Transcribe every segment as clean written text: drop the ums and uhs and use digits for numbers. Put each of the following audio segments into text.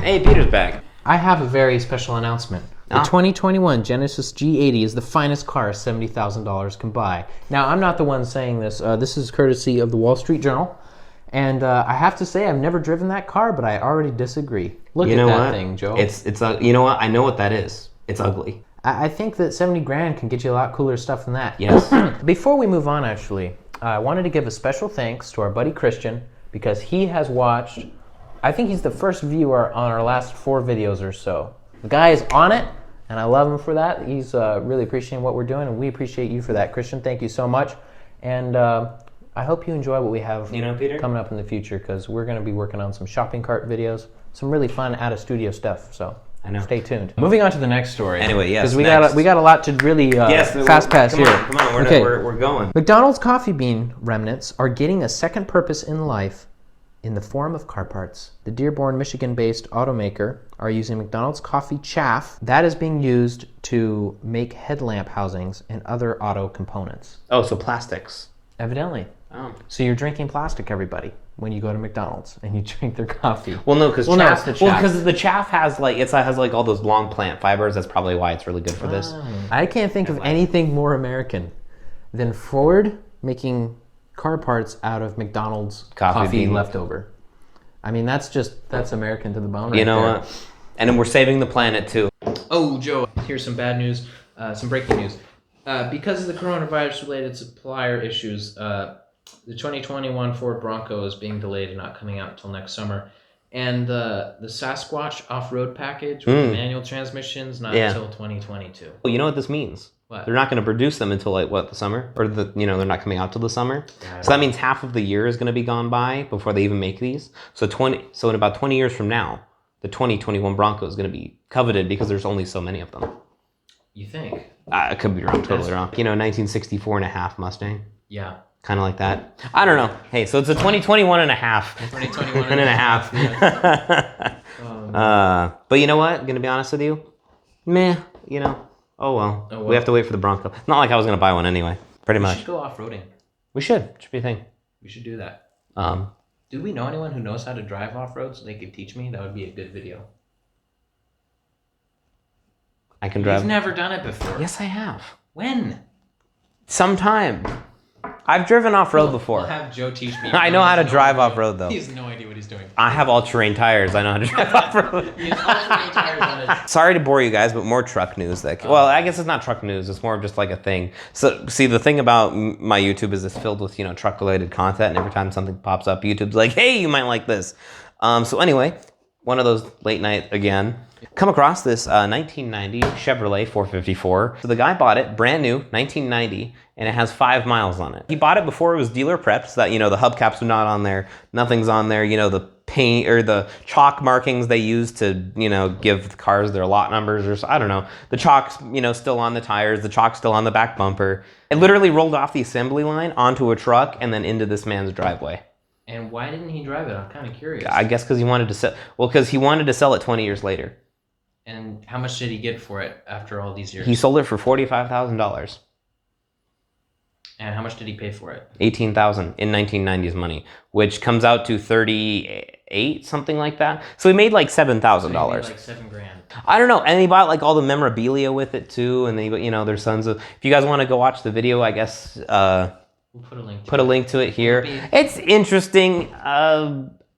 Hey, Peter's back. I have a very special announcement. The 2021 Genesis G80 is the finest car $70,000 can buy. Now, I'm not the one saying this. This is courtesy of the Wall Street Journal. And I have to say, I've never driven that car, but I already disagree. Look at that thing, Joe. It's you know what? I know what that is. It's ugly. I think that 70 grand can get you a lot cooler stuff than that. Yes. Before we move on, actually, I wanted to give a special thanks to our buddy Christian because he has watched, I think he's the first viewer on our last 4 videos or so. The guy is on it, and I love him for that. He's really appreciating what we're doing, and we appreciate you for that, Christian. Thank you so much. And I hope you enjoy what we have Peter? coming up in the future because we're going to be working on some shopping cart videos, some really fun out-of-studio stuff. So I know. Stay tuned. Moving on to the next story. Anyway, yes. Because we got a lot to really fast pass here. Come on, we're going. McDonald's coffee bean remnants are getting a second purpose in life in the form of car parts. The Dearborn, Michigan-based automaker are using McDonald's coffee chaff that is being used to make headlamp housings and other auto components. Oh, so plastics. Evidently. Oh. So you're drinking plastic, everybody, when you go to McDonald's and you drink their coffee. Well, no, because chaff. No, it's the chaff. Well, because the chaff has like all those long plant fibers. That's probably why it's really good for this. I can't think of anything more American than Ford making car parts out of McDonald's coffee leftover. I mean, that's American to the bone. Right, you know what? And then we're saving the planet too. Oh, Joe, here's some bad news. Some breaking news. Because of the coronavirus-related supplier issues, the 2021 Ford Bronco is being delayed and not coming out until next summer. And the Sasquatch off-road package with the manual transmissions, not until 2022. Well, you know what this means? What? They're not going to produce them until the summer? Or they're not coming out till the summer? So that means half of the year is going to be gone by before they even make these. So in about 20 years from now, the 2021 Bronco is going to be coveted because there's only so many of them. You think? I could be wrong, totally wrong. 1964 and a half Mustang. Yeah. Kind of like that. I don't know. Hey, so it's a 2021 and a half. 2021 and a half. But you know what? I'm going to be honest with you. Meh, oh well. We have to wait for the Bronco. Not like I was going to buy one anyway. Pretty much. We should go off-roading. We should. It should be a thing. We should do that. Do we know anyone who knows how to drive off-road so they could teach me? That would be a good video. I can drive. You've never done it before. Yes, I have. When? Sometime. I've driven off-road before. We'll have Joe teach me. I know how to drive off-road, though. He has no idea what he's doing. I have all-terrain tires. I know how to drive off-road. He has all-terrain tires on his... Sorry to bore you guys, but more truck news. Well, I guess it's not truck news. It's more of just like a thing. So, see, the thing about my YouTube is it's filled with, truck-related content, and every time something pops up, YouTube's like, hey, you might like this. So anyway, one of those late night again. Come across this 1990 Chevrolet 454. So the guy bought it, brand new, 1990, and it has 5 miles on it. He bought it before it was dealer prepped, so that, the hubcaps are not on there, nothing's on there, the paint or the chalk markings they use to, give the cars their lot numbers or so, I don't know. The chalk's, still on the tires, the chalk's still on the back bumper. It literally rolled off the assembly line onto a truck and then into this man's driveway. And why didn't he drive it? I'm kind of curious. I guess because he wanted to sell. Well, because he wanted to sell it 20 years later. And how much did he get for it after all these years? He sold it for $45,000. And how much did he pay for it? $18,000 in 1990s money, which comes out to 38, something like that. So he made like $7,000. So he made like $7,000. I don't know. And he bought like all the memorabilia with it too. And then their sons of. If you guys want to go watch the video, I guess. We'll put a link to it here. It's interesting.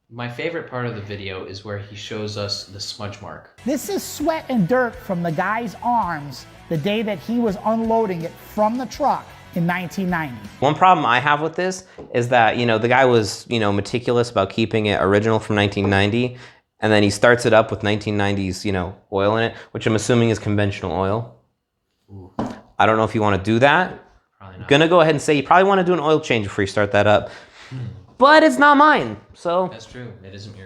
My favorite part of the video is where he shows us the smudge mark. This is sweat and dirt from the guy's arms the day that he was unloading it from the truck in 1990. One problem I have with this is that, the guy was, meticulous about keeping it original from 1990, and then he starts it up with 1990s, oil in it, which I'm assuming is conventional oil. Ooh. I don't know if you want to do that. Probably not. Gonna go ahead and say you probably want to do an oil change before you start that up. But it's not mine, so... That's true. It isn't yours.